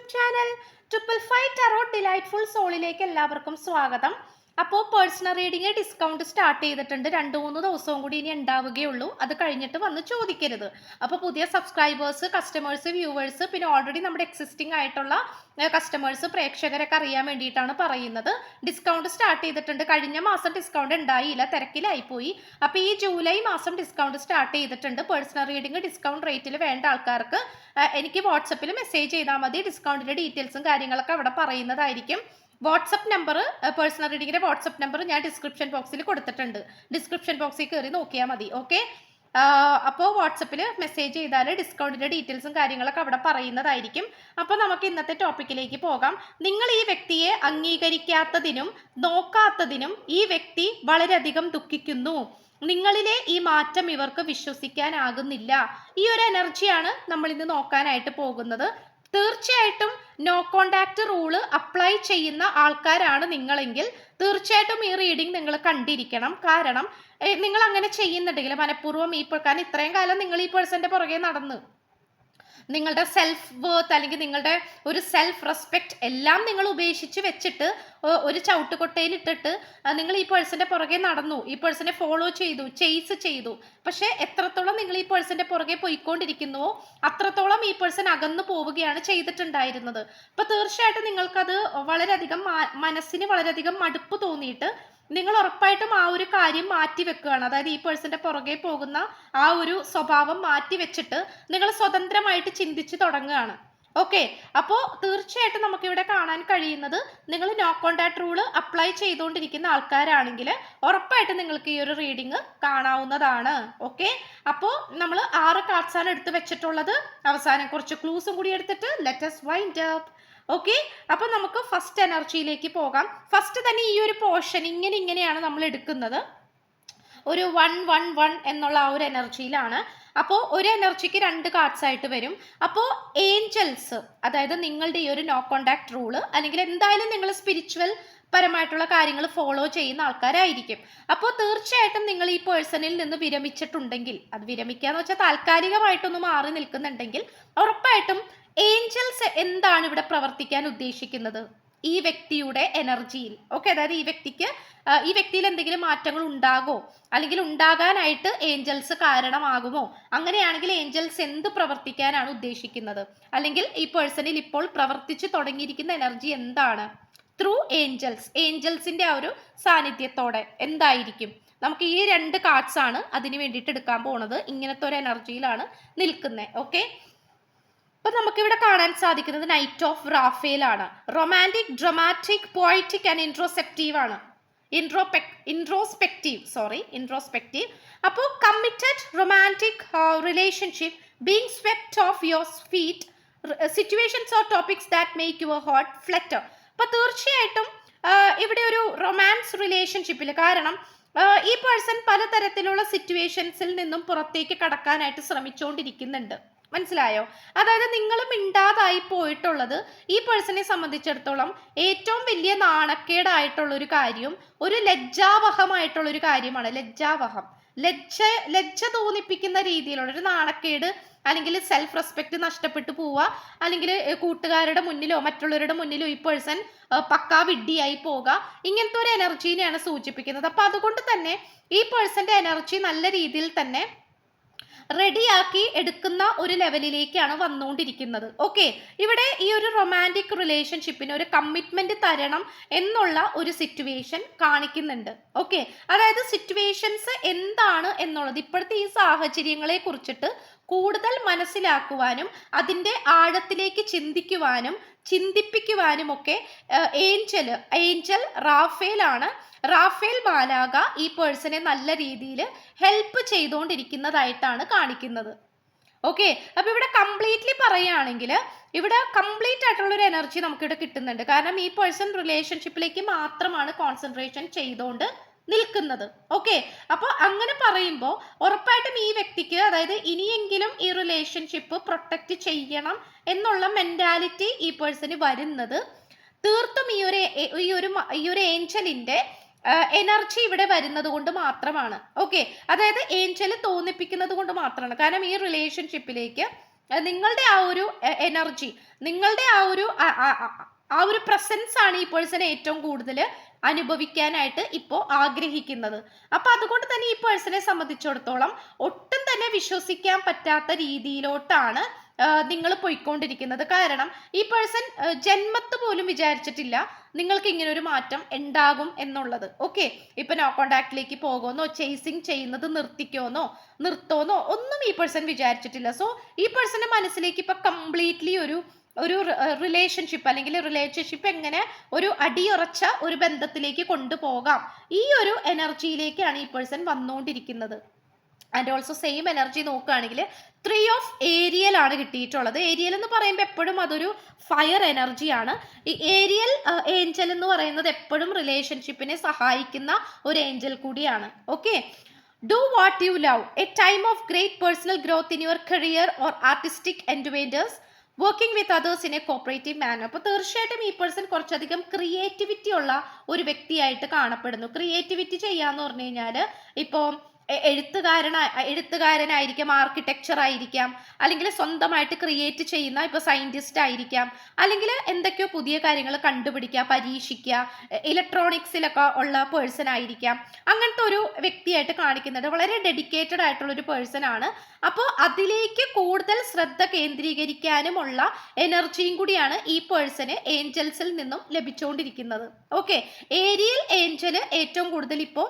YouTube channel 555 tarot delightful സോളിലേക്ക് എല്ലാവർക്കും സ്വാഗതം. അപ്പോൾ പേഴ്സണൽ റീഡിംഗ് ഡിസ്കൗണ്ട് സ്റ്റാർട്ട് ചെയ്തിട്ടുണ്ട്. 2-3 ദിവസവും കൂടി ഇനി ഉണ്ടാവുകയുള്ളൂ. അത് കഴിഞ്ഞിട്ട് വന്ന് ചോദിക്കരുത്. അപ്പോൾ പുതിയ സബ്സ്ക്രൈബേഴ്സ്, കസ്റ്റമേഴ്സ്, വ്യൂവേഴ്സ്, പിന്നെ ഓൾറെഡി നമ്മുടെ എക്സിസ്റ്റിംഗ് ആയിട്ടുള്ള കസ്റ്റമേഴ്സ്, പ്രേക്ഷകരൊക്കെ അറിയാൻ വേണ്ടിയിട്ടാണ് പറയുന്നത്. ഡിസ്കൗണ്ട് സ്റ്റാർട്ട് ചെയ്തിട്ടുണ്ട്. കഴിഞ്ഞ മാസം ഡിസ്കൗണ്ട് ഉണ്ടായില്ല, തിരക്കിലായിപ്പോയി. അപ്പോൾ ഈ ജൂലൈ മാസം ഡിസ്കൗണ്ട് സ്റ്റാർട്ട് ചെയ്തിട്ടുണ്ട്. പേഴ്സണൽ റീഡിംഗ് ഡിസ്കൗണ്ട് റേറ്റിൽ വേണ്ട ആൾക്കാർക്ക് എനിക്ക് വാട്സപ്പിൽ മെസ്സേജ് ചെയ്താൽ മതി. ഡിസ്കൗണ്ടിൻ്റെ ഡീറ്റെയിൽസും കാര്യങ്ങളൊക്കെ അവിടെ പറയുന്നതായിരിക്കും. വാട്സപ്പ് നമ്പർ, പേഴ്സണൽ റീഡിങ്ങിൻ്റെ വാട്സപ്പ് നമ്പർ ഞാൻ ഡിസ്ക്രിപ്ഷൻ ബോക്സിൽ കൊടുത്തിട്ടുണ്ട്. ഡിസ്ക്രിപ്ഷൻ ബോക്സിൽ കയറി നോക്കിയാൽ മതി. ഓക്കെ, അപ്പോൾ വാട്സപ്പിൽ മെസ്സേജ് ചെയ്താൽ ഡിസ്കൗണ്ടിൻ്റെ ഡീറ്റെയിൽസും കാര്യങ്ങളൊക്കെ അവിടെ പറയുന്നതായിരിക്കും. അപ്പോൾ നമുക്ക് ഇന്നത്തെ ടോപ്പിക്കിലേക്ക് പോകാം. നിങ്ങൾ ഈ വ്യക്തിയെ അംഗീകരിക്കാത്തതിനും നോക്കാത്തതിനും ഈ വ്യക്തി വളരെയധികം ദുഃഖിക്കുന്നു. നിങ്ങളിലെ ഈ മാറ്റം ഇവർക്ക് വിശ്വസിക്കാനാകുന്നില്ല. ഈ ഒരു എനർജിയാണ് നമ്മൾ ഇന്ന് നോക്കാനായിട്ട് പോകുന്നത്. തീർച്ചയായിട്ടും നോ കോണ്ടാക്ട് റൂള് അപ്ലൈ ചെയ്യുന്ന ആൾക്കാരാണ് നിങ്ങളെങ്കിൽ തീർച്ചയായിട്ടും ഈ റീഡിംഗ് നിങ്ങൾ കണ്ടിരിക്കണം. കാരണം നിങ്ങൾ അങ്ങനെ ചെയ്യുന്നുണ്ടെങ്കിൽ മനഃപൂർവ്വം കാരണം ഇത്രയും കാലം നിങ്ങൾ ഈ പേഴ്സന്റെ പുറകെ നടന്ന് നിങ്ങളുടെ സെൽഫ് വർത്ത് അല്ലെങ്കിൽ നിങ്ങളുടെ ഒരു സെൽഫ് റെസ്പെക്റ്റ് എല്ലാം നിങ്ങൾ ഉപേക്ഷിച്ച് വെച്ചിട്ട് ഒരു ചവിട്ടുകൊട്ടയിൽ ഇട്ടിട്ട് നിങ്ങൾ ഈ പേഴ്സന്റെ പുറകെ നടന്നു, ഈ പേഴ്സനെ ഫോളോ ചെയ്തു, ചേസ് ചെയ്തു. പക്ഷെ എത്രത്തോളം നിങ്ങൾ ഈ പേഴ്സന്റെ പുറകെ പോയിക്കൊണ്ടിരിക്കുന്നുവോ അത്രത്തോളം ഈ പേഴ്സൺ അകന്നു പോവുകയാണ് ചെയ്തിട്ടുണ്ടായിരുന്നത്. അപ്പൊ തീർച്ചയായിട്ടും നിങ്ങൾക്കത് വളരെയധികം മനസ്സിന് വളരെയധികം മടുപ്പ് തോന്നിയിട്ട് നിങ്ങൾ ഉറപ്പായിട്ടും ആ ഒരു കാര്യം മാറ്റി വെക്കുകയാണ്. അതായത് ഈ പേഴ്സന്റെ പുറകെ പോകുന്ന ആ ഒരു സ്വഭാവം മാറ്റി വെച്ചിട്ട് നിങ്ങൾ സ്വതന്ത്രമായിട്ട് ചിന്തിച്ച് തുടങ്ങുകയാണ്. ഓക്കെ, അപ്പോൾ തീർച്ചയായിട്ടും നമുക്കിവിടെ കാണാൻ കഴിയുന്നത് നിങ്ങൾ നോ കോണ്ടാക്ട് റൂള് അപ്ലൈ ചെയ്തുകൊണ്ടിരിക്കുന്ന ആൾക്കാരാണെങ്കിൽ ഉറപ്പായിട്ടും നിങ്ങൾക്ക് ഈ ഒരു റീഡിങ് കാണാവുന്നതാണ്. ഓക്കെ, അപ്പോൾ നമ്മൾ 6 കാർഡ്സാണ് എടുത്ത് വെച്ചിട്ടുള്ളത്. അവസാനം കുറച്ച് ക്ലൂസും കൂടി എടുത്തിട്ട് ലെറ്റസ് വൈൻഡ് അപ്പ്. ഓക്കെ, അപ്പൊ നമുക്ക് ഫസ്റ്റ് എനർജിയിലേക്ക് പോകാം. ഫസ്റ്റ് തന്നെ ഈ ഒരു പോർഷൻ ഇങ്ങനെയാണ് നമ്മൾ എടുക്കുന്നത്. ഒരു 1-1-1 എന്നുള്ള ആ ഒരു എനർജിയിലാണ്. അപ്പോൾ ഒരു എനർജിക്ക് 2 കാർഡ്സ് ആയിട്ട് വരും. അപ്പോൾ ഏഞ്ചൽസ്, അതായത് നിങ്ങളുടെ ഈ ഒരു നോ കോണ്ടാക്ട് റൂള് അല്ലെങ്കിൽ എന്തായാലും നിങ്ങൾ സ്പിരിച്വൽ പരമായിട്ടുള്ള കാര്യങ്ങൾ ഫോളോ ചെയ്യുന്ന ആൾക്കാരായിരിക്കും. അപ്പോൾ തീർച്ചയായിട്ടും നിങ്ങൾ ഈ പേഴ്സണിൽ നിന്ന് വിരമിച്ചിട്ടുണ്ടെങ്കിൽ, അത് വിരമിക്കാന്ന് വെച്ചാൽ താൽക്കാലികമായിട്ടൊന്ന് മാറി നിൽക്കുന്നുണ്ടെങ്കിൽ ഉറപ്പായിട്ടും ഏഞ്ചൽസ് എന്താണ് ഇവിടെ പ്രവർത്തിക്കാൻ ഉദ്ദേശിക്കുന്നത് ഈ വ്യക്തിയുടെ എനർജിയിൽ. ഓക്കെ, അതായത് ഈ വ്യക്തിയിൽ എന്തെങ്കിലും മാറ്റങ്ങൾ ഉണ്ടാകോ അല്ലെങ്കിൽ ഉണ്ടാകാനായിട്ട് ഏഞ്ചൽസ് കാരണമാകുമോ? അങ്ങനെയാണെങ്കിൽ ഏഞ്ചൽസ് എന്ത് പ്രവർത്തിക്കാനാണ് ഉദ്ദേശിക്കുന്നത്? അല്ലെങ്കിൽ ഈ പേഴ്സണിൽ ഇപ്പോൾ പ്രവർത്തിച്ചു തുടങ്ങിയിരിക്കുന്ന എനർജി എന്താണ്? ത്രൂ ഏഞ്ചൽസിന്റെ ആ ഒരു സാന്നിധ്യത്തോടെ എന്തായിരിക്കും? നമുക്ക് ഈ 2 കാർഡ്സ് ആണ് അതിന് വേണ്ടിയിട്ട് എടുക്കാൻ പോണത്. ഇങ്ങനത്തെ ഒരു എനർജിയിലാണ് നിൽക്കുന്നത്. ഓക്കെ, അപ്പൊ നമുക്കിവിടെ കാണാൻ സാധിക്കുന്നത് നൈറ്റ് ഓഫ് റാഫേൽ ആണ്. Romantic, dramatic, poetic and introspective ആണ്. ഇൻട്രോസ്പെക്റ്റീവ്. അപ്പോൾ committed romantic relationship, being swept of your feet, situations or topics that make your heart Flutter. അപ്പൊ തീർച്ചയായിട്ടും ഇവിടെ ഒരു റൊമാൻസ് റിലേഷൻഷിപ്പിൽ, കാരണം ഈ പേഴ്സൺ പലതരത്തിലുള്ള സിറ്റുവേഷൻസിൽ നിന്നും പുറത്തേക്ക് കടക്കാനായിട്ട് ശ്രമിച്ചുകൊണ്ടിരിക്കുന്നുണ്ട്. മനസ്സിലായോ? അതായത് നിങ്ങൾ മിണ്ടാതായി പോയിട്ടുള്ളത് ഈ പേഴ്സണെ സംബന്ധിച്ചിടത്തോളം ഏറ്റവും വലിയ നാണക്കേടായിട്ടുള്ള ഒരു കാര്യം, ഒരു ലജ്ജാവഹമായിട്ടുള്ള ഒരു കാര്യമാണ്. ലജ്ജ തോന്നിപ്പിക്കുന്ന രീതിയിലുള്ള ഒരു നാണക്കേട്, അല്ലെങ്കിൽ സെൽഫ് റെസ്പെക്ട് നഷ്ടപ്പെട്ടു പോവുക, അല്ലെങ്കിൽ കൂട്ടുകാരുടെ മുന്നിലോ മറ്റുള്ളവരുടെ മുന്നിലോ ഈ പേഴ്സൺ പക്കാ വിഡ്ഢിയായി പോവുക, ഇങ്ങനത്തെ ഒരു എനർജീനെയാണ് സൂചിപ്പിക്കുന്നത്. അപ്പൊ അതുകൊണ്ട് തന്നെ ഈ പേഴ്സന്റെ എനർജി നല്ല രീതിയിൽ തന്നെ റെഡിയാക്കി എടുക്കുന്ന ഒരു ലെവലിലേക്കാണ് വന്നുകൊണ്ടിരിക്കുന്നത്. ഓക്കെ, ഇവിടെ ഈ ഒരു റൊമാൻറ്റിക് റിലേഷൻഷിപ്പിന് ഒരു കമ്മിറ്റ്മെന്റ് തരണം എന്നുള്ള ഒരു സിറ്റുവേഷൻ കാണിക്കുന്നുണ്ട്. ഓക്കെ, അതായത് സിറ്റുവേഷൻസ് എന്താണ് എന്നുള്ളത് ഇപ്പോഴത്തെ ഈ സാഹചര്യങ്ങളെ കുറിച്ചിട്ട് കൂടുതൽ മനസ്സിലാക്കുവാനും അതിൻ്റെ ആഴത്തിലേക്ക് ചിന്തിപ്പിക്കുവാനും ഒക്കെ ഏഞ്ചൽ റാഫേലാണ്. റാഫേൽ മാലാഖ ഈ പേഴ്സണെ നല്ല രീതിയിൽ ഹെൽപ്പ് ചെയ്തുകൊണ്ടിരിക്കുന്നതായിട്ടാണ് കാണിക്കുന്നത്. ഓക്കെ, അപ്പൊ ഇവിടെ കംപ്ലീറ്റ്ലി പറയുകയാണെങ്കിൽ ഇവിടെ കംപ്ലീറ്റ് ആയിട്ടുള്ള ഒരു എനർജി നമുക്കിവിടെ കിട്ടുന്നുണ്ട്. കാരണം ഈ പേഴ്സൺ റിലേഷൻഷിപ്പിലേക്ക് മാത്രമാണ് കോൺസെൻട്രേഷൻ ചെയ്തുകൊണ്ട് നിൽക്കുന്നത്. ഓക്കെ, അപ്പോൾ അങ്ങനെ പറയുമ്പോൾ ഉറപ്പായിട്ടും ഈ വ്യക്തിക്ക്, അതായത് ഇനിയെങ്കിലും ഈ റിലേഷൻഷിപ്പ് പ്രൊട്ടക്റ്റ് ചെയ്യണം എന്നുള്ള മെന്റാലിറ്റി ഈ പേഴ്സണ് വരുന്നത് തീർത്തും ഈ ഒരു ഏഞ്ചലിന്റെ എനർജി ഇവിടെ വരുന്നത് കൊണ്ട് മാത്രമാണ്. ഓക്കെ, അതായത് ഏഞ്ചൽ തോന്നിപ്പിക്കുന്നത് കൊണ്ട് മാത്രമാണ്. കാരണം ഈ റിലേഷൻഷിപ്പിലേക്ക് നിങ്ങളുടെ ആ ഒരു എനർജി, നിങ്ങളുടെ ആ ഒരു പ്രസൻസ് ആണ് ഈ പേഴ്സൺ ഏറ്റവും കൂടുതൽ അനുഭവിക്കാനായിട്ട് ഇപ്പോൾ ആഗ്രഹിക്കുന്നത്. അപ്പൊ അതുകൊണ്ട് തന്നെ ഈ പേഴ്സണെ സംബന്ധിച്ചിടത്തോളം ഒട്ടും തന്നെ വിശ്വസിക്കാൻ പറ്റാത്ത രീതിയിലോട്ടാണ് നിങ്ങൾ പോയിക്കൊണ്ടിരിക്കുന്നത്. കാരണം ഈ പേഴ്സൺ ജന്മത്ത് പോലും വിചാരിച്ചിട്ടില്ല നിങ്ങൾക്ക് ഇങ്ങനെ ഒരു മാറ്റം ഉണ്ടാകും എന്നുള്ളത്. ഓക്കെ, ഇപ്പൊ നോ കോണ്ടാക്റ്റിലേക്ക് പോകുമെന്നോ ചേസിങ് ചെയ്യുന്നത് നിർത്തോന്നോ ഒന്നും ഈ പേഴ്സൺ വിചാരിച്ചിട്ടില്ല. സോ ഈ പേഴ്സന്റെ മനസ്സിലേക്ക് ഇപ്പൊ കംപ്ലീറ്റ്ലി ഒരു റിലേഷൻഷിപ്പ് എങ്ങനെ ഒരു അടിയുറച്ച ഒരു ബന്ധത്തിലേക്ക് കൊണ്ടുപോകാം, ഈ ഒരു എനർജിയിലേക്കാണ് ഈ പേഴ്സൺ വന്നുകൊണ്ടിരിക്കുന്നത്. ആൻഡ് ഓൾസോ സെയിം എനർജി നോക്കുകയാണെങ്കിൽ 3 ഓഫ് ഏരിയൽ ആണ് കിട്ടിയിട്ടുള്ളത്. ഏരിയൽ എന്ന് പറയുമ്പോൾ എപ്പോഴും അതൊരു ഫയർ എനർജിയാണ്. ഈ ഏരിയൽ ഏഞ്ചൽ എന്ന് പറയുന്നത് എപ്പോഴും റിലേഷൻഷിപ്പിനെ സഹായിക്കുന്ന ഒരു ഏഞ്ചൽ കൂടിയാണ്. Okay, do what you love, a time of great personal growth in your career or artistic endeavours, working with others in a cooperative manner. അപ്പോൾ തീർച്ചയായിട്ടും ഈ പേഴ്സൺ കുറച്ചധികം ക്രിയേറ്റിവിറ്റി ഉള്ള ഒരു വ്യക്തിയായിട്ട് കാണപ്പെടുന്നു. ക്രിയേറ്റിവിറ്റി ചെയ്യാന്ന് പറഞ്ഞു കഴിഞ്ഞാൽ ഇപ്പോൾ എഴുത്തുകാരനായിരിക്കാം, ആർക്കിടെക്ചർ ആയിരിക്കാം, അല്ലെങ്കിൽ സ്വന്തമായിട്ട് ക്രിയേറ്റ് ചെയ്യുന്ന ഇപ്പോൾ സയന്റിസ്റ്റ് ആയിരിക്കാം, അല്ലെങ്കിൽ എന്തൊക്കെയോ പുതിയ കാര്യങ്ങൾ കണ്ടുപിടിക്കുക, പരീക്ഷിക്കുക, ഇലക്ട്രോണിക്സിലൊക്കെ ഉള്ള പേഴ്സൺ ആയിരിക്കാം. അങ്ങനത്തെ ഒരു വ്യക്തിയായിട്ട് കാണിക്കുന്നുണ്ട്. വളരെ ഡെഡിക്കേറ്റഡ് ആയിട്ടുള്ള ഒരു പേഴ്സൺ ആണ്. അപ്പോൾ അതിലേക്ക് കൂടുതൽ ശ്രദ്ധ കേന്ദ്രീകരിക്കാനുമുള്ള എനർജിയും കൂടിയാണ് ഈ പേഴ്സണ് ഏഞ്ചൽസിൽ നിന്നും ലഭിച്ചുകൊണ്ടിരിക്കുന്നത്. ഓക്കെ, ഏരിയൽ ഏഞ്ചല് ഏറ്റവും കൂടുതൽ ഇപ്പോൾ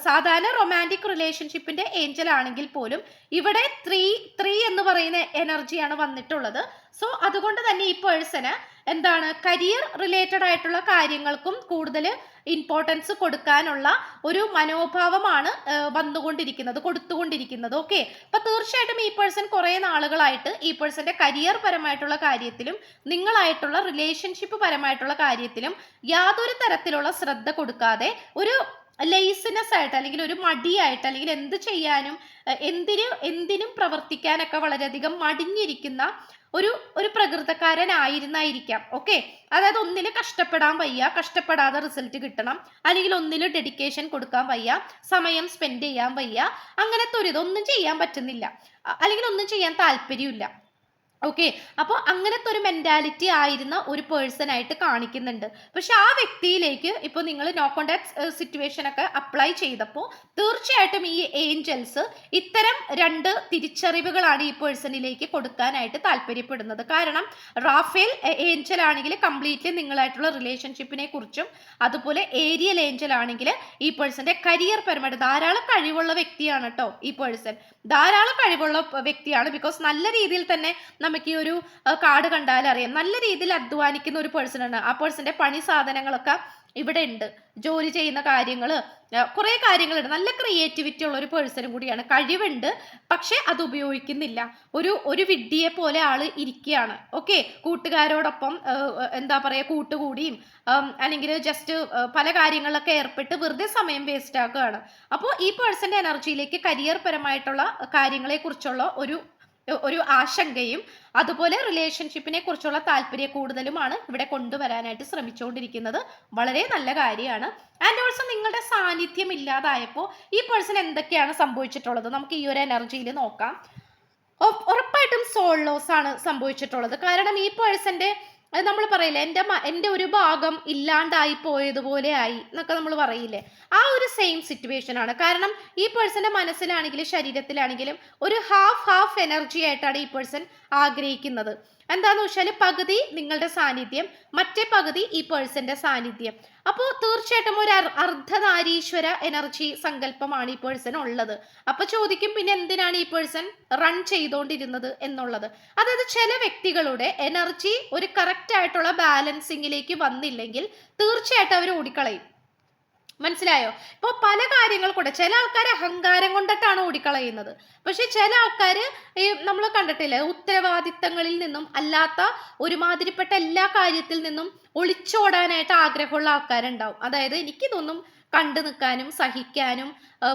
സാധാരണ റൊമാൻറ്റിക് റിലേഷൻഷിപ്പിന്റെ ഏഞ്ചൽ ആണെങ്കിൽ പോലും ഇവിടെ ത്രീ എന്ന് പറയുന്ന എനർജിയാണ് വന്നിട്ടുള്ളത്. സോ അതുകൊണ്ട് തന്നെ ഈ പേഴ്സണ് എന്താണ് കരിയർ റിലേറ്റഡ് ആയിട്ടുള്ള കാര്യങ്ങൾക്കും കൂടുതൽ ഇമ്പോർട്ടൻസ് കൊടുക്കാനുള്ള ഒരു മനോഭാവമാണ് കൊടുത്തുകൊണ്ടിരിക്കുന്നത്. ഓക്കെ, അപ്പൊ തീർച്ചയായിട്ടും ഈ പേഴ്സൺ കുറെ നാളുകളായിട്ട് ഈ പേഴ്സന്റെ കരിയർ പരമായിട്ടുള്ള കാര്യത്തിലും നിങ്ങളായിട്ടുള്ള റിലേഷൻഷിപ്പ് പരമായിട്ടുള്ള കാര്യത്തിലും യാതൊരു തരത്തിലുള്ള ശ്രദ്ധ കൊടുക്കാതെ ഒരു ലേസിനെസ് ആയിട്ട്, അല്ലെങ്കിൽ ഒരു മടിയായിട്ട്, അല്ലെങ്കിൽ എന്ത് ചെയ്യാനും എന്തിനും പ്രവർത്തിക്കാനൊക്കെ വളരെയധികം മടിഞ്ഞിരിക്കുന്ന ഒരു പ്രകൃതക്കാരനായിരുന്നായിരിക്കാം. ഓക്കെ, അതായത് ഒന്നിൽ കഷ്ടപ്പെടാൻ വയ്യ, കഷ്ടപ്പെടാതെ റിസൾട്ട് കിട്ടണം, അല്ലെങ്കിൽ ഒന്നിൽ ഡെഡിക്കേഷൻ കൊടുക്കാൻ വയ്യ, സമയം സ്പെൻഡ് ചെയ്യാൻ വയ്യ, അങ്ങനത്തെ ഇതൊന്നും ചെയ്യാൻ പറ്റുന്നില്ല, അല്ലെങ്കിൽ ഒന്നും ചെയ്യാൻ താല്പര്യമില്ല. ഓക്കെ, അപ്പോൾ അങ്ങനത്തെ ഒരു മെന്റാലിറ്റി ആയിരുന്ന ഒരു പേഴ്സൺ ആയിട്ട് കാണിക്കുന്നുണ്ട്. പക്ഷെ ആ വ്യക്തിയിലേക്ക് ഇപ്പോൾ നിങ്ങൾ നോ കോണ്ടാക്ട് സിറ്റുവേഷൻ ഒക്കെ അപ്ലൈ ചെയ്തപ്പോൾ തീർച്ചയായിട്ടും ഈ ഏഞ്ചൽസ് ഇത്തരം 2 തിരിച്ചറിവുകളാണ് ഈ പേഴ്സണിലേക്ക് കൊടുക്കാനായിട്ട് താല്പര്യപ്പെടുന്നത്. കാരണം റാഫേൽ ഏഞ്ചൽ ആണെങ്കിൽ കംപ്ലീറ്റ്ലി നിങ്ങളായിട്ടുള്ള റിലേഷൻഷിപ്പിനെ കുറിച്ചും, അതുപോലെ ഏരിയൽ ഏഞ്ചൽ ആണെങ്കിൽ ഈ പേഴ്സന്റെ കരിയർ പരമായിട്ട് ധാരാളം കഴിവുള്ള വ്യക്തിയാണ് കേട്ടോ. ഈ പേഴ്സൺ ധാരാളം കഴിവുള്ള വ്യക്തിയാണ്. ബിക്കോസ് നല്ല രീതിയിൽ തന്നെ നമുക്ക് ഈ ഒരു കാർഡ് കണ്ടാൽ അറിയാം, നല്ല രീതിയിൽ അധ്വാനിക്കുന്ന ഒരു പേഴ്സൺ ആണ്. ആ പേഴ്സന്റെ പണി സാധനങ്ങളൊക്കെ ഇവിടെ ഉണ്ട്, ജോലി ചെയ്യുന്ന കാര്യങ്ങൾ, കുറെ കാര്യങ്ങളുണ്ട്. നല്ല ക്രിയേറ്റിവിറ്റി ഉള്ള ഒരു പേഴ്സണും കൂടിയാണ്. കഴിവുണ്ട്, പക്ഷെ അത് ഉപയോഗിക്കുന്നില്ല. ഒരു വിഡ്ഢിയെ പോലെ ആള് ഇരിക്കുകയാണ്. ഓക്കെ, കൂട്ടുകാരോടൊപ്പം എന്താ പറയുക, കൂട്ടുകൂടിയും അല്ലെങ്കിൽ ജസ്റ്റ് പല കാര്യങ്ങളിലൊക്കെ ഏർപ്പെട്ട് വെറുതെ സമയം വേസ്റ്റ് ആക്കുകയാണ്. അപ്പോൾ ഈ പേഴ്സന്റെ എനർജിയിലേക്ക് കരിയർ പരമായിട്ടുള്ള കാര്യങ്ങളെ കുറിച്ചുള്ള ഒരു ആശങ്കയും അതുപോലെ റിലേഷൻഷിപ്പിനെ കുറിച്ചുള്ള താല്പര്യ കൂടുതലുമാണ് ഇവിടെ കൊണ്ടുവരാനായിട്ട് ശ്രമിച്ചുകൊണ്ടിരിക്കുന്നത്. വളരെ നല്ല കാര്യമാണ്. ആൻഡ് ഓൾസോ നിങ്ങളുടെ സാന്നിധ്യം ഇല്ലാതായപ്പോൾ ഈ പേഴ്സൺ എന്തൊക്കെയാണ് സംഭവിച്ചിട്ടുള്ളത് നമുക്ക് ഈ ഒരു എനർജിയിൽ നോക്കാം. ഉറപ്പായിട്ടും സോൾ ലോസ് ആണ് സംഭവിച്ചിട്ടുള്ളത്. കാരണം ഈ പേഴ്സന്റെ നമ്മൾ പറയില്ലേ, എൻ്റെ ഒരു ഭാഗം ഇല്ലാണ്ടായി പോയതുപോലെ ആയി എന്നൊക്കെ നമ്മൾ പറയില്ലേ, ആ ഒരു സെയിം സിറ്റുവേഷൻ ആണ്. കാരണം ഈ പേഴ്സന്റെ മനസ്സിലാണെങ്കിലും ശരീരത്തിലാണെങ്കിലും ഒരു ഹാഫ് എനർജി ആയിട്ടാണ് ഈ പേഴ്സൺ ആഗ്രഹിക്കുന്നത്. എന്താന്ന് വെച്ചാൽ പകുതി നിങ്ങളുടെ സാന്നിധ്യം, മറ്റേ പകുതി ഈ പേഴ്സന്റെ സാന്നിധ്യം. അപ്പോൾ തീർച്ചയായിട്ടും ഒരു അർദ്ധനാരീശ്വര എനർജി സങ്കല്പമാണ് ഈ പേഴ്സൺ ഉള്ളത്. അപ്പൊ ചോദിക്കും, പിന്നെ എന്തിനാണ് ഈ പേഴ്സൺ റൺ ചെയ്തുകൊണ്ടിരുന്നത് എന്നുള്ളത്. അതായത് ചില വ്യക്തികളുടെ എനർജി ഒരു കറക്റ്റ് ആയിട്ടുള്ള ബാലൻസിങ്ങിലേക്ക് വന്നില്ലെങ്കിൽ തീർച്ചയായിട്ടും അവർ ഓടിക്കളയും. മനസ്സിലായോ? ഇപ്പോൾ പല കാര്യങ്ങൾ കൂടെ ചില ആൾക്കാർ അഹങ്കാരം കൊണ്ടിട്ടാണ് ഓടിക്കളയുന്നത്. പക്ഷെ ചില ആൾക്കാർ ഈ നമ്മൾ കണ്ടിട്ടില്ലേ, ഉത്തരവാദിത്തങ്ങളിൽ നിന്നും അല്ലാത്ത ഒരുമാതിരിപ്പെട്ട എല്ലാ കാര്യത്തിൽ നിന്നും ഒളിച്ചോടാനായിട്ട് ആഗ്രഹമുള്ള ആൾക്കാരുണ്ടാവും. അതായത് എനിക്കിതൊന്നും കണ്ടു നിൽക്കാനും സഹിക്കാനും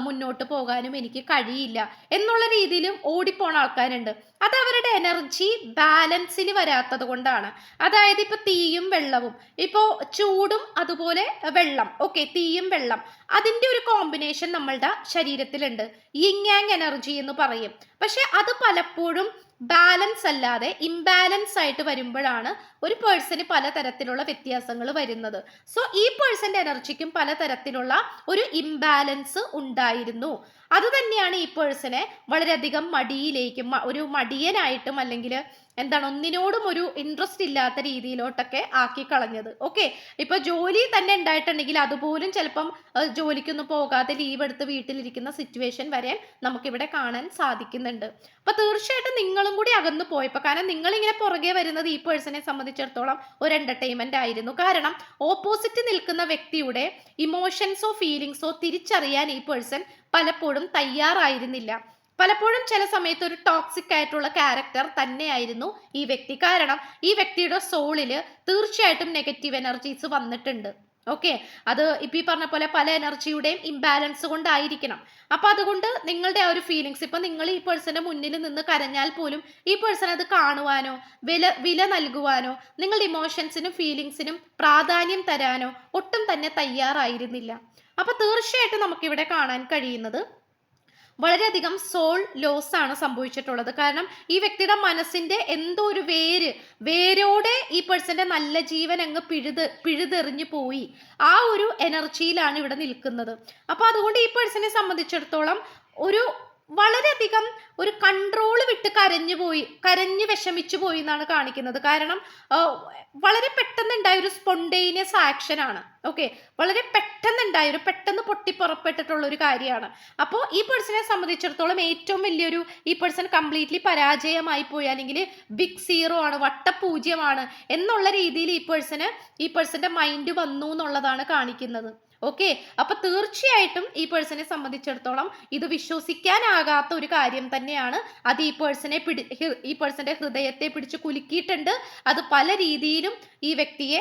മുന്നോട്ട് പോകാനും എനിക്ക് കഴിയില്ല എന്നുള്ള രീതിയിലും ഓടിപ്പോണ ആൾക്കാരുണ്ട്. അത് അവരുടെ എനർജി ബാലൻസിന് വരാത്തത് കൊണ്ടാണ്. അതായത് ഇപ്പൊ തീയും വെള്ളവും, ഇപ്പോ ചൂടും അതുപോലെ വെള്ളം, ഓക്കെ, തീയും വെള്ളം, അതിന്റെ ഒരു കോമ്പിനേഷൻ നമ്മളുടെ ശരീരത്തിലുണ്ട്, യിങ് യാങ് എനർജി എന്ന് പറയും. പക്ഷെ അത് പലപ്പോഴും ബാലൻസ് അല്ലാതെ ഇംബാലൻസ് ആയിട്ട് വരുമ്പോഴാണ് ഒരു പേഴ്സന് പലതരത്തിലുള്ള വ്യത്യാസങ്ങൾ വരുന്നത്. സോ ഈ പേഴ്സന്റെ എനർജിക്കും പലതരത്തിലുള്ള ഒരു ഇംബാലൻസ് ഉണ്ടായിരുന്നു. അത് തന്നെയാണ് ഈ പേഴ്സനെ വളരെയധികം മടിയിലേക്കും ഒരു മടിയനായിട്ടും അല്ലെങ്കിൽ എന്താണ് ഒന്നിനോടും ഒരു ഇൻട്രസ്റ്റ് ഇല്ലാത്ത രീതിയിലോട്ടൊക്കെ ആക്കി കളഞ്ഞത്. ഓക്കെ, ഇപ്പൊ ജോലി തന്നെ ഉണ്ടായിട്ടുണ്ടെങ്കിൽ അതുപോലും ചിലപ്പം ജോലിക്കൊന്നും പോകാതെ ലീവ് എടുത്ത് വീട്ടിലിരിക്കുന്ന സിറ്റുവേഷൻ വരെ നമുക്കിവിടെ കാണാൻ സാധിക്കുന്നുണ്ട്. അപ്പൊ തീർച്ചയായിട്ടും നിങ്ങളും കൂടി അകന്നു പോയപ്പോ, കാരണം നിങ്ങൾ ഇങ്ങനെ പുറകെ വരുന്നത് ഈ പേഴ്സണെ സംബന്ധിച്ചിടത്തോളം ഒരു എന്റർടൈൻമെന്റ് ആയിരുന്നു. കാരണം ഓപ്പോസിറ്റ് നിൽക്കുന്ന വ്യക്തിയുടെ ഇമോഷൻസോ ഫീലിങ്സോ തിരിച്ചറിയാൻ ഈ പേഴ്സൺ പലപ്പോഴും തയ്യാറായിരുന്നില്ല. പലപ്പോഴും ചില സമയത്ത് ഒരു ടോക്സിക് ആയിട്ടുള്ള ക്യാരക്ടർ തന്നെയായിരുന്നു ഈ വ്യക്തി. കാരണം ഈ വ്യക്തിയുടെ സോളില് തീർച്ചയായിട്ടും നെഗറ്റീവ് എനർജീസ് വന്നിട്ടുണ്ട്. ഓക്കെ, അത് ഇപ്പൊ ഈ പറഞ്ഞ പോലെ പല എനർജിയുടെയും ഇംബാലൻസ് കൊണ്ടായിരിക്കണം. അപ്പൊ അതുകൊണ്ട് നിങ്ങളുടെ ആ ഒരു ഫീലിങ്സ്, ഇപ്പൊ നിങ്ങൾ ഈ പേഴ്സന്റെ മുന്നിൽ നിന്ന് കരഞ്ഞാൽ പോലും ഈ പേഴ്സൺ അത് കാണുവാനോ വില നൽകുവാനോ നിങ്ങളുടെ ഇമോഷൻസിനും ഫീലിങ്സിനും പ്രാധാന്യം തരാനോ ഒട്ടും തന്നെ തയ്യാറായിരുന്നില്ല. അപ്പൊ തീർച്ചയായിട്ടും നമുക്കിവിടെ കാണാൻ കഴിയുന്നത് വളരെയധികം സോൾ ലോസ് ആണ് സംഭവിച്ചിട്ടുള്ളത്. കാരണം ഈ വ്യക്തിയുടെ മനസ്സിന്റെ എന്തോ ഒരു വേരോടെ ഈ പേഴ്സന്റെ നല്ല ജീവൻ അങ്ങ് പിഴുതെറിഞ്ഞു പോയി. ആ ഒരു എനർജിയിലാണ് ഇവിടെ നിൽക്കുന്നത്. അപ്പൊ അതുകൊണ്ട് ഈ പേഴ്സണെ സംബന്ധിച്ചിടത്തോളം വളരെയധികം ഒരു കൺട്രോൾ വിട്ട് കരഞ്ഞു വിഷമിച്ചു പോയി എന്നാണ് കാണിക്കുന്നത്. കാരണം വളരെ പെട്ടെന്നുണ്ടായ ഒരു സ്പോണ്ടേനിയസ് ആക്ഷൻ ആണ്. ഓക്കെ, വളരെ പെട്ടെന്ന് പൊട്ടിപ്പുറപ്പെട്ടിട്ടുള്ള ഒരു കാര്യമാണ്. അപ്പോൾ ഈ പേഴ്സണെ സംബന്ധിച്ചിടത്തോളം ഏറ്റവും വലിയൊരു ഈ പേഴ്സൺ കംപ്ലീറ്റ്ലി പരാജയമായി പോയി, അല്ലെങ്കിൽ ബിഗ് സീറോ ആണ്, വട്ടപൂജ്യമാണ് എന്നുള്ള രീതിയിൽ ഈ പേഴ്സന്റെ മൈൻഡ് വന്നു എന്നുള്ളതാണ് കാണിക്കുന്നത്. ഓക്കെ, അപ്പൊ തീർച്ചയായിട്ടും ഈ പേഴ്സണെ സംബന്ധിച്ചിടത്തോളം ഇത് വിശ്വസിക്കാനാകാത്ത ഒരു കാര്യം തന്നെയാണ്. അത് ഈ പേഴ്സന്റെ ഹൃദയത്തെ പിടിച്ച് കുലുക്കിയിട്ടുണ്ട്. അത് പല രീതിയിലും ഈ വ്യക്തിയെ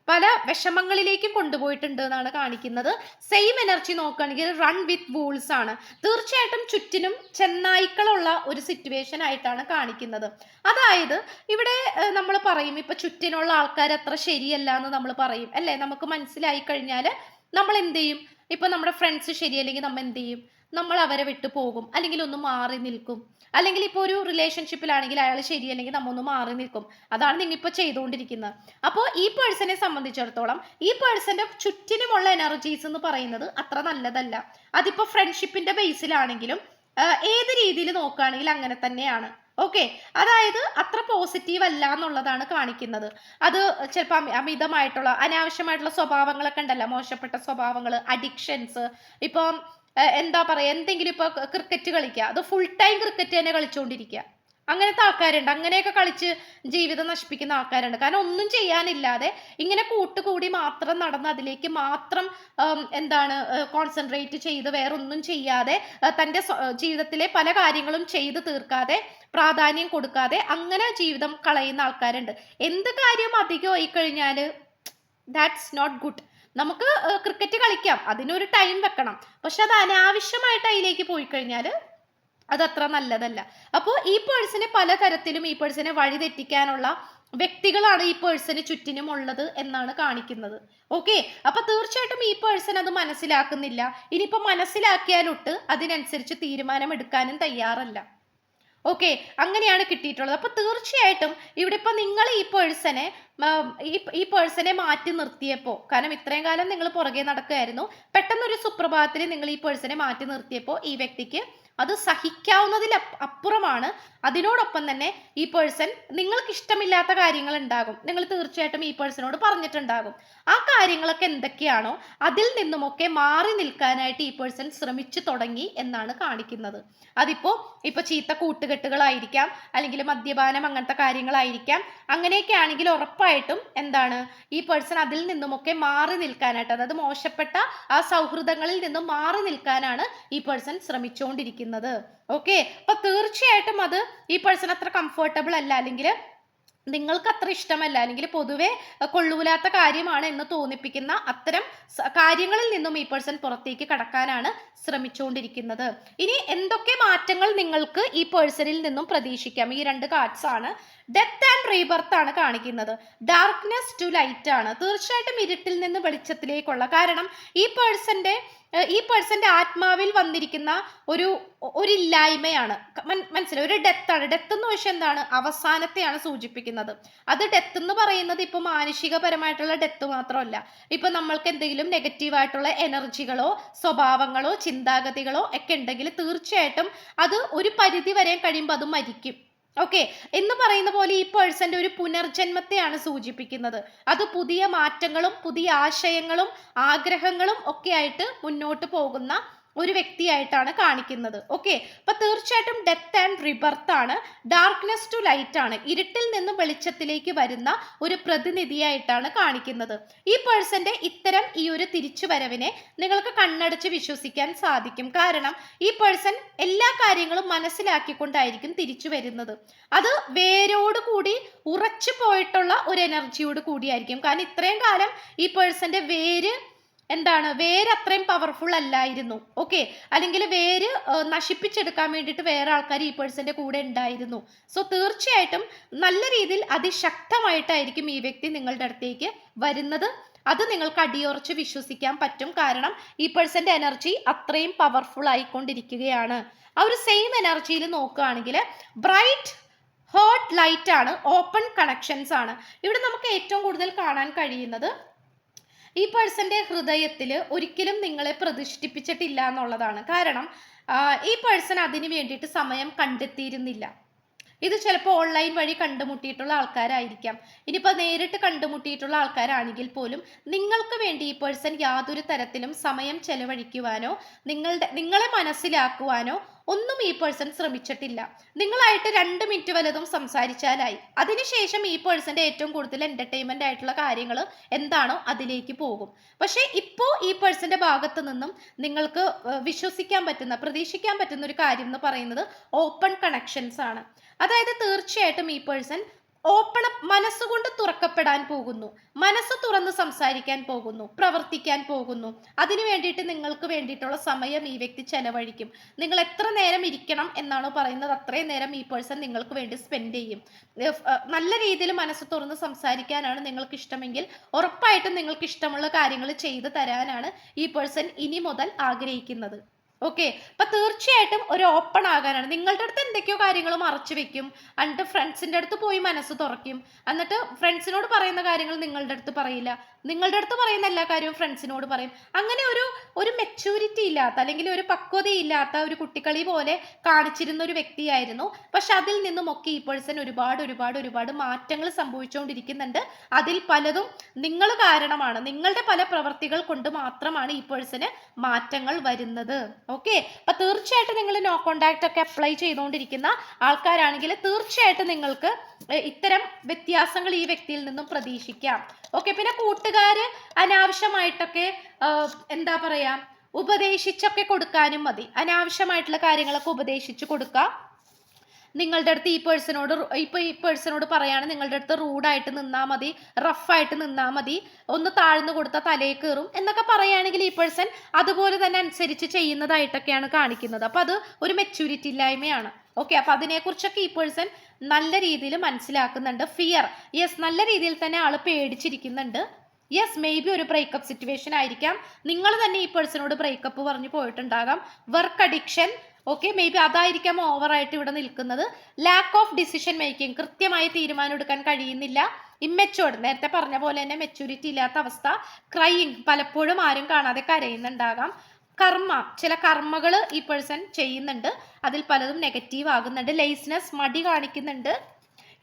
പല വിഷമങ്ങളിലേക്ക് കൊണ്ടുപോയിട്ടുണ്ട് എന്നാണ് കാണിക്കുന്നത്. സെയിം എനർജി നോക്കുകയാണെങ്കിൽ റൺ വിത്ത് വൂൾസ് ആണ്. തീർച്ചയായിട്ടും ചുറ്റിനും ചെന്നായ്ക്കളുള്ള ഒരു സിറ്റുവേഷൻ ആയിട്ടാണ് കാണിക്കുന്നത്. അതായത് ഇവിടെ നമ്മൾ പറയും, ഇപ്പൊ ചുറ്റിനുള്ള ആൾക്കാർ അത്ര ശരിയല്ല എന്ന് നമ്മൾ പറയും അല്ലേ. നമുക്ക് മനസ്സിലായി കഴിഞ്ഞാൽ നമ്മൾ എന്ത് ചെയ്യും? ഇപ്പൊ നമ്മുടെ ഫ്രണ്ട്സ് ശരിയല്ലെങ്കിൽ നമ്മൾ എന്ത് ചെയ്യും? നമ്മൾ അവരെ വിട്ടു പോകും, അല്ലെങ്കിൽ ഒന്ന് മാറി നിൽക്കും. അല്ലെങ്കിൽ ഇപ്പോൾ ഒരു റിലേഷൻഷിപ്പിലാണെങ്കിൽ അയാൾ ശരിയല്ലെങ്കിൽ നമ്മ ഒന്ന് മാറി നിൽക്കും. അതാണ് നിങ്ങളിപ്പോൾ ചെയ്തുകൊണ്ടിരിക്കുന്നത്. അപ്പോൾ ഈ പേഴ്സണെ സംബന്ധിച്ചിടത്തോളം ഈ പേഴ്സന്റെ ചുറ്റിനുമുള്ള എനർജീസ് എന്ന് പറയുന്നത് അത്ര നല്ലതല്ല. അതിപ്പോൾ ഫ്രണ്ട്ഷിപ്പിന്റെ ബേസിലാണെങ്കിലും ഏത് രീതിയിൽ നോക്കുകയാണെങ്കിൽ അങ്ങനെ തന്നെയാണ്. ഓക്കെ, അതായത് അത്ര പോസിറ്റീവ് അല്ല എന്നുള്ളതാണ് കാണിക്കുന്നത്. അത് ചിലപ്പോൾ അമിതമായിട്ടുള്ള അനാവശ്യമായിട്ടുള്ള സ്വഭാവങ്ങളൊക്കെ ഉണ്ടല്ലോ, മോശപ്പെട്ട സ്വഭാവങ്ങൾ, അഡിക്ഷൻസ്. ഇപ്പം എന്താ പറയുക, എന്തെങ്കിലും ഇപ്പോൾ ക്രിക്കറ്റ് കളിക്കുക, അത് ഫുൾ ടൈം ക്രിക്കറ്റ് തന്നെ കളിച്ചുകൊണ്ടിരിക്കുക, അങ്ങനത്തെ ആൾക്കാരുണ്ട്. അങ്ങനെയൊക്കെ കളിച്ച് ജീവിതം നശിപ്പിക്കുന്ന ആൾക്കാരുണ്ട്. കാരണം ഒന്നും ചെയ്യാനില്ലാതെ ഇങ്ങനെ കൂട്ടുകൂടി മാത്രം നടന്ന് അതിലേക്ക് മാത്രം കോൺസെൻട്രേറ്റ് ചെയ്ത് വേറൊന്നും ചെയ്യാതെ തൻ്റെ ജീവിതത്തിലെ പല കാര്യങ്ങളും ചെയ്ത് തീർക്കാതെ പ്രാധാന്യം കൊടുക്കാതെ അങ്ങനെ ജീവിതം കളയുന്ന ആൾക്കാരുണ്ട്. എന്ത് കാര്യം അധികമായി കഴിഞ്ഞാൽ ദാറ്റ്സ് നോട്ട് ഗുഡ്. നമുക്ക് ക്രിക്കറ്റ് കളിക്കാം, അതിനൊരു ടൈം വെക്കണം. പക്ഷെ അത് അനാവശ്യമായിട്ട് അതിലേക്ക് പോയി കഴിഞ്ഞാൽ അതത്ര നല്ലതല്ല. അപ്പോൾ ഈ പേഴ്സണെ പലതരത്തിലും ഈ പേഴ്സണെ വഴിതെറ്റിക്കാനുള്ള വ്യക്തികളാണ് ഈ പേഴ്സന് ചുറ്റിനും ഉള്ളത് എന്നാണ് കാണിക്കുന്നത്. ഓക്കെ, അപ്പൊ തീർച്ചയായിട്ടും ഈ പേഴ്സൺ അത് മനസ്സിലാക്കുന്നില്ല. ഇനിയിപ്പോ മനസ്സിലാക്കിയാലൊട്ട് അതിനനുസരിച്ച് തീരുമാനം എടുക്കാനും തയ്യാറല്ല. ഓക്കെ, അങ്ങനെയാണ് കിട്ടിയിട്ടുള്ളത്. അപ്പൊ തീർച്ചയായിട്ടും ഇവിടെ ഇപ്പൊ നിങ്ങൾ ഈ പേഴ്സണെ മാറ്റി നിർത്തിയപ്പോൾ, കാരണം ഇത്രയും കാലം നിങ്ങൾ പുറകെ നടക്കുകയായിരുന്നു, പെട്ടെന്നൊരു സുപ്രഭാതത്തിൽ നിങ്ങൾ ഈ പേഴ്സണെ മാറ്റി നിർത്തിയപ്പോൾ ഈ വ്യക്തിക്ക് അത് സഹിക്കാവുന്നതിൽ അപ്പുറമാണ്. അതിനോടൊപ്പം തന്നെ ഈ പേഴ്സൺ നിങ്ങൾക്ക് ഇഷ്ടമില്ലാത്ത കാര്യങ്ങൾ ഉണ്ടാകും, നിങ്ങൾ തീർച്ചയായിട്ടും ഈ പേഴ്സണോട് പറഞ്ഞിട്ടുണ്ടാകും. ആ കാര്യങ്ങളൊക്കെ എന്തൊക്കെയാണോ അതിൽ നിന്നുമൊക്കെ മാറി നിൽക്കാനായിട്ട് ഈ പേഴ്സൺ ശ്രമിച്ചു തുടങ്ങി എന്നാണ് കാണിക്കുന്നത്. അതിപ്പോ ചീത്ത കൂട്ടുകെട്ടുകളായിരിക്കാം, അല്ലെങ്കിൽ മദ്യപാനം, അങ്ങനത്തെ കാര്യങ്ങളായിരിക്കാം. അങ്ങനെയൊക്കെ ആണെങ്കിൽ ഉറപ്പായിട്ടും ഈ പേഴ്സൺ അതിൽ നിന്നുമൊക്കെ മാറി നിൽക്കാനായിട്ട്, അതായത് മോശപ്പെട്ട ആ സൗഹൃദങ്ങളിൽ നിന്നും മാറി നിൽക്കാനാണ് ഈ പേഴ്സൺ ശ്രമിച്ചുകൊണ്ടിരിക്കുന്നത്. ഓക്കെ, അപ്പൊ തീർച്ചയായിട്ടും അത് ഈ പേഴ്സൺ അത്ര കംഫർട്ടബിൾ അല്ല, അല്ലെങ്കിൽ നിങ്ങൾക്ക് അത്ര ഇഷ്ടമല്ല, അല്ലെങ്കിൽ പൊതുവെ കൊള്ളൂലാത്ത കാര്യമാണ് എന്ന് തോന്നിപ്പിക്കുന്ന അത്തരം കാര്യങ്ങളിൽ നിന്നും ഈ പേഴ്സൺ പുറത്തേക്ക് കടക്കാനാണ് ശ്രമിച്ചുകൊണ്ടിരിക്കുന്നത്. ഇനി എന്തൊക്കെ മാറ്റങ്ങൾ നിങ്ങൾക്ക് ഈ പേഴ്സണിൽ നിന്നും പ്രതീക്ഷിക്കാം? ഈ രണ്ട് കാർഡ്സ് ആണ്. ഡെത്ത് ആൻഡ് റീബർത്ത് ആണ് കാണിക്കുന്നത്. ഡാർക്ക്നെസ് ടു ലൈറ്റ് ആണ്. തീർച്ചയായിട്ടും ഇരുട്ടിൽ നിന്ന് വെളിച്ചത്തിലേക്കുള്ള, കാരണം ഈ പേഴ്സന്റെ ഈ പേഴ്സന്റെ ആത്മാവിൽ വന്നിരിക്കുന്ന ഒരു ഒരു ഇല്ലായ്മയാണ്. മനസ്സിലായി, ഒരു ഡെത്താണ്. ഡെത്ത് എന്ന് വെച്ചാൽ എന്താണ്? അവസാനത്തെയാണ് സൂചിപ്പിക്കുന്നത്. അത് ഡെത്ത് എന്ന് പറയുന്നത് ഇപ്പൊ മാനുഷികപരമായിട്ടുള്ള ഡെത്ത് മാത്രമല്ല. ഇപ്പൊ നമ്മൾക്ക് എന്തെങ്കിലും നെഗറ്റീവായിട്ടുള്ള എനർജികളോ സ്വഭാവങ്ങളോ ചിന്താഗതികളോ ഒക്കെ ഉണ്ടെങ്കിൽ തീർച്ചയായിട്ടും അത് ഒരു പരിധി വരെ കഴിയുമ്പോൾ അത് മരിക്കും. ഓക്കെ, എന്ന് പറയുന്ന പോലെ ഈ പേഴ്സന്റെ ഒരു പുനർജന്മത്തെയാണ് സൂചിപ്പിക്കുന്നത്. അത് പുതിയ മാറ്റങ്ങളും പുതിയ ആശയങ്ങളും ആഗ്രഹങ്ങളും ഒക്കെ ആയിട്ട് മുന്നോട്ട് പോകുന്ന ഒരു വ്യക്തിയായിട്ടാണ് കാണിക്കുന്നത്. ഓക്കെ, അപ്പൊ തീർച്ചയായിട്ടും ഡെത്ത് ആൻഡ് റിബർത്ത് ആണ്. ഡാർക്ക്നെസ് ടു ലൈറ്റ് ആണ്. ഇരുട്ടിൽ നിന്നും വെളിച്ചത്തിലേക്ക് വരുന്ന ഒരു പ്രതിനിധിയായിട്ടാണ് കാണിക്കുന്നത്. ഈ പേഴ്സന്റെ ഇത്തരം ഈ ഒരു തിരിച്ചുവരവിനെ നിങ്ങൾക്ക് കണ്ണടച്ച് വിശ്വസിക്കാൻ സാധിക്കും. കാരണം ഈ പേഴ്സൺ എല്ലാ കാര്യങ്ങളും മനസ്സിലാക്കിക്കൊണ്ടായിരിക്കും തിരിച്ചു വരുന്നത്. അത് വേരോടുകൂടി ഉറച്ചു പോയിട്ടുള്ള ഒരു എനർജിയോട് കൂടിയായിരിക്കും. കാരണം ഇത്രയും കാലം ഈ പേഴ്സന്റെ വേര് അത്രയും പവർഫുൾ അല്ലായിരുന്നു. ഓക്കെ, അല്ലെങ്കിൽ വേര് നശിപ്പിച്ചെടുക്കാൻ വേണ്ടിയിട്ട് വേറെ ആൾക്കാർ ഈ പേഴ്സന്റെ കൂടെ ഉണ്ടായിരുന്നു. സോ തീർച്ചയായിട്ടും നല്ല രീതിയിൽ അതിശക്തമായിട്ടായിരിക്കും ഈ വ്യക്തി നിങ്ങളുടെ അടുത്തേക്ക് വരുന്നത്. അത് നിങ്ങൾക്ക് അടിയുറച്ച് വിശ്വസിക്കാൻ പറ്റും. കാരണം ഈ പേഴ്സന്റെ എനർജി അത്രയും പവർഫുൾ ആയിക്കൊണ്ടിരിക്കുകയാണ്. ആ ഒരു സെയിം എനർജിയിൽ നോക്കുകയാണെങ്കിൽ ബ്രൈറ്റ് ഹോട്ട് ലൈറ്റ് ആണ്, ഓപ്പൺ കണക്ഷൻസ് ആണ്. ഇവിടെ നമുക്ക് ഏറ്റവും കൂടുതൽ കാണാൻ കഴിയുന്നത് ഈ പേഴ്സന്റെ ഹൃദയത്തിൽ ഒരിക്കലും നിങ്ങളെ പ്രതിഷ്ഠിപ്പിച്ചിട്ടില്ല എന്നുള്ളതാണ്. കാരണം ഈ പേഴ്സൺ അതിന് വേണ്ടിയിട്ട് സമയം കണ്ടെത്തിയിരുന്നില്ല. ഇത് ചിലപ്പോൾ ഓൺലൈൻ വഴി കണ്ടുമുട്ടിയിട്ടുള്ള ആൾക്കാരായിരിക്കാം. ഇനിയിപ്പോൾ നേരിട്ട് കണ്ടുമുട്ടിയിട്ടുള്ള ആൾക്കാരാണെങ്കിൽ പോലും നിങ്ങൾക്ക് വേണ്ടി ഈ പേഴ്സൺ യാതൊരു തരത്തിലും സമയം ചെലവഴിക്കുവാനോ നിങ്ങളെ മനസ്സിലാക്കുവാനോ ഒന്നും ഈ പേഴ്സൺ ശ്രമിച്ചിട്ടില്ല. നിങ്ങളായിട്ട് 2 മിനിറ്റ് വല്ലതും സംസാരിച്ചാലായി. അതിനുശേഷം ഈ പേഴ്സന്റെ ഏറ്റവും കൂടുതൽ എന്റർടൈൻമെന്റ് ആയിട്ടുള്ള കാര്യങ്ങൾ എന്താണോ അതിലേക്ക് പോകും. പക്ഷേ ഇപ്പോൾ ഈ പേഴ്സന്റെ ഭാഗത്ത് നിന്നും നിങ്ങൾക്ക് വിശ്വസിക്കാൻ പറ്റുന്ന, പ്രതീക്ഷിക്കാൻ പറ്റുന്ന ഒരു കാര്യം എന്ന് പറയുന്നത് ഓപ്പൺ കണക്ഷൻസ് ആണ്. അതായത് തീർച്ചയായിട്ടും ഈ പേഴ്സൺ മനസ്സുകൊണ്ട് തുറക്കപ്പെടാൻ പോകുന്നു, മനസ്സ് തുറന്ന് സംസാരിക്കാൻ പോകുന്നു, പ്രവർത്തിക്കാൻ പോകുന്നു. അതിനു വേണ്ടിയിട്ട് നിങ്ങൾക്ക് വേണ്ടിയിട്ടുള്ള സമയം ഈ വ്യക്തി ചെലവഴിക്കും. നിങ്ങൾ എത്ര നേരം ഇരിക്കണം എന്നാണോ പറയുന്നത് അത്രയും നേരം ഈ പേഴ്സൺ നിങ്ങൾക്ക് വേണ്ടി സ്പെൻഡ് ചെയ്യും. നല്ല രീതിയിൽ മനസ്സ് തുറന്ന് സംസാരിക്കാനാണ് നിങ്ങൾക്ക് ഇഷ്ടമെങ്കിൽ ഉറപ്പായിട്ടും നിങ്ങൾക്ക് ഇഷ്ടമുള്ള കാര്യങ്ങൾ ചെയ്തു തരാനാണ് ഈ പേഴ്സൺ ഇനി മുതൽ ആഗ്രഹിക്കുന്നത്. ഓക്കെ, അപ്പൊ തീർച്ചയായിട്ടും ഒരു ഓപ്പൺ ആകാനാണ്. നിങ്ങളുടെ അടുത്ത് എന്തൊക്കെയോ കാര്യങ്ങൾ മറച്ചു വെക്കും, എന്നിട്ട് ഫ്രണ്ട്സിന്റെ അടുത്ത് പോയി മനസ്സ് തുറക്കും. എന്നിട്ട് ഫ്രണ്ട്സിനോട് പറയുന്ന കാര്യങ്ങൾ നിങ്ങളുടെ അടുത്ത് പറയില്ല, നിങ്ങളുടെ അടുത്ത് പറയുന്ന എല്ലാ കാര്യവും ഫ്രണ്ട്സിനോട് പറയും. അങ്ങനെ ഒരു മെച്യൂരിറ്റി ഇല്ലാത്ത അല്ലെങ്കിൽ ഒരു പക്വതയില്ലാത്ത ഒരു കുട്ടിക്കളി പോലെ കാണിച്ചിരുന്ന ഒരു വ്യക്തിയായിരുന്നു. പക്ഷെ അതിൽ നിന്നുമൊക്കെ ഈ പേഴ്സൺ ഒരുപാട് മാറ്റങ്ങൾ സംഭവിച്ചുകൊണ്ടിരിക്കുന്നുണ്ട്. അതിൽ പലതും നിങ്ങൾ കാരണമാണ്. നിങ്ങളുടെ പല പ്രവർത്തികൾ കൊണ്ട് മാത്രമാണ് ഈ പേഴ്സന് മാറ്റങ്ങൾ വരുന്നത്. ഓക്കെ, അപ്പൊ തീർച്ചയായിട്ടും നിങ്ങൾ നോ കോണ്ടാക്ട് ഒക്കെ അപ്ലൈ ചെയ്തുകൊണ്ടിരിക്കുന്ന ആൾക്കാരാണെങ്കിൽ തീർച്ചയായിട്ടും നിങ്ങൾക്ക് ഇത്തരം വ്യത്യാസങ്ങൾ ഈ വ്യക്തിയിൽ നിന്നും പ്രതീക്ഷിക്കാം. ഓക്കെ, പിന്നെ കൂട്ടുകാര് അനാവശ്യമായിട്ടൊക്കെ എന്താ പറയാ ഉപദേശിച്ചൊക്കെ കൊടുക്കാനും മതി. അനാവശ്യമായിട്ടുള്ള കാര്യങ്ങളൊക്കെ ഉപദേശിച്ചു കൊടുക്കാം. നിങ്ങളുടെ അടുത്ത് ഈ പേഴ്സണോട് പറയാണ് നിങ്ങളുടെ അടുത്ത് റൂഡായിട്ട് നിന്നാൽ മതി, റഫായിട്ട് നിന്നാൽ മതി, ഒന്ന് താഴ്ന്നു കൊടുത്താൽ തലയിൽ കയറും എന്നൊക്കെ പറയുകയാണെങ്കിൽ ഈ പേഴ്സൺ അതുപോലെ തന്നെ അനുസരിച്ച് ചെയ്യുന്നതായിട്ടൊക്കെയാണ് കാണിക്കുന്നത്. അപ്പൊ അത് ഒരു മെച്യൂരിറ്റി ഇല്ലായ്മയാണ്. ഓക്കെ, അപ്പൊ അതിനെക്കുറിച്ചൊക്കെ ഈ പേഴ്സൺ നല്ല രീതിയിൽ മനസ്സിലാക്കുന്നുണ്ട്. ഫിയർ, യെസ്, നല്ല രീതിയിൽ തന്നെ ആള് പേടിച്ചിരിക്കുന്നുണ്ട്. യെസ്, മേ ബി ഒരു ബ്രേക്കപ്പ് സിറ്റുവേഷൻ ആയിരിക്കാം. നിങ്ങൾ തന്നെ ഈ പേഴ്സണോട് ബ്രേക്കപ്പ് പറഞ്ഞു പോയിട്ടുണ്ടാകാം. Work addiction, okay, may be അതായിരിക്കാം ഓവറായിട്ട് ഇവിടെ നിൽക്കുന്നത്. ലാക്ക് ഓഫ് ഡിസിഷൻ മേക്കിംഗ്, കൃത്യമായി തീരുമാനം എടുക്കാൻ കഴിയുന്നില്ല. ഇമ്മെച്ചുവർഡ്, നേരത്തെ പറഞ്ഞ പോലെ തന്നെ മെച്യൂരിറ്റി ഇല്ലാത്ത അവസ്ഥ. ക്രൈയിങ്, പലപ്പോഴും ആരും കാണാതെ കരയുന്നുണ്ടാകാം. കർമ്മ, ചില കർമ്മകൾ ഈ പേഴ്സൺ ചെയ്യുന്നുണ്ട്, അതിൽ പലതും നെഗറ്റീവ് ആകുന്നുണ്ട്. ലേസിനെസ്, മടി കാണിക്കുന്നുണ്ട്.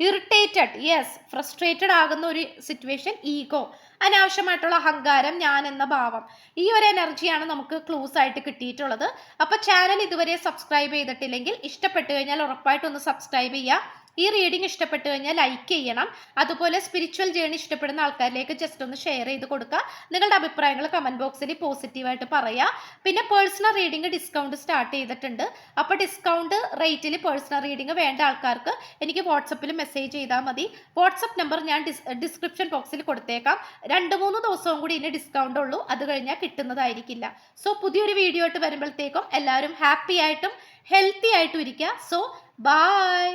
ഇറിറ്റേറ്റഡ്, യെസ്, ഫ്രസ്ട്രേറ്റഡ് ആകുന്ന ഒരു സിറ്റുവേഷൻ. ഈഗോ, അനാവശ്യമായിട്ടുള്ള അഹങ്കാരം, ഞാൻ എന്ന ഭാവം. ഈ ഒരു എനർജിയാണ് നമുക്ക് ക്ലൂസ് ആയിട്ട് കിട്ടിയിട്ടുള്ളത്. അപ്പൊ ചാനൽ ഇതുവരെ സബ്സ്ക്രൈബ് ചെയ്തിട്ടില്ലെങ്കിൽ ഇഷ്ടപ്പെട്ടു കഴിഞ്ഞാൽ ഉറപ്പായിട്ടൊന്ന് സബ്സ്ക്രൈബ് ചെയ്യുക. ഈ റീഡിംഗ് ഇഷ്ടപ്പെട്ടു കഴിഞ്ഞാൽ ലൈക്ക് ചെയ്യണം. അതുപോലെ സ്പിരിച്വൽ ജേർണി ഇഷ്ടപ്പെടുന്ന ആൾക്കാരിലേക്ക് ജസ്റ്റ് ഒന്ന് ഷെയർ ചെയ്ത് കൊടുക്കുക. നിങ്ങളുടെ അഭിപ്രായങ്ങൾ കമന്റ് ബോക്സിൽ പോസിറ്റീവായിട്ട് പറയുക. പിന്നെ പേഴ്സണൽ റീഡിംഗ് ഡിസ്കൗണ്ട് സ്റ്റാർട്ട് ചെയ്തിട്ടുണ്ട്. അപ്പോൾ ഡിസ്കൗണ്ട് റേറ്റിൽ പേഴ്സണൽ റീഡിംഗ് വേണ്ട ആൾക്കാർക്ക് എനിക്ക് വാട്സപ്പിൽ മെസ്സേജ് ചെയ്താൽ മതി. വാട്സപ്പ് നമ്പർ ഞാൻ ഡിസ്ക്രിപ്ഷൻ ബോക്സിൽ കൊടുത്തേക്കാം. 2-3 ദിവസവും കൂടി ഇനി ഡിസ്കൗണ്ട് ഉള്ളൂ, അത് കഴിഞ്ഞാൽ കിട്ടുന്നതായിരിക്കില്ല. സോ പുതിയൊരു വീഡിയോ ആയിട്ട് വരുമ്പോഴത്തേക്കും എല്ലാവരും ഹാപ്പി ആയിട്ടും ഹെൽത്തി ആയിട്ടും ഇരിക്കുക. So by.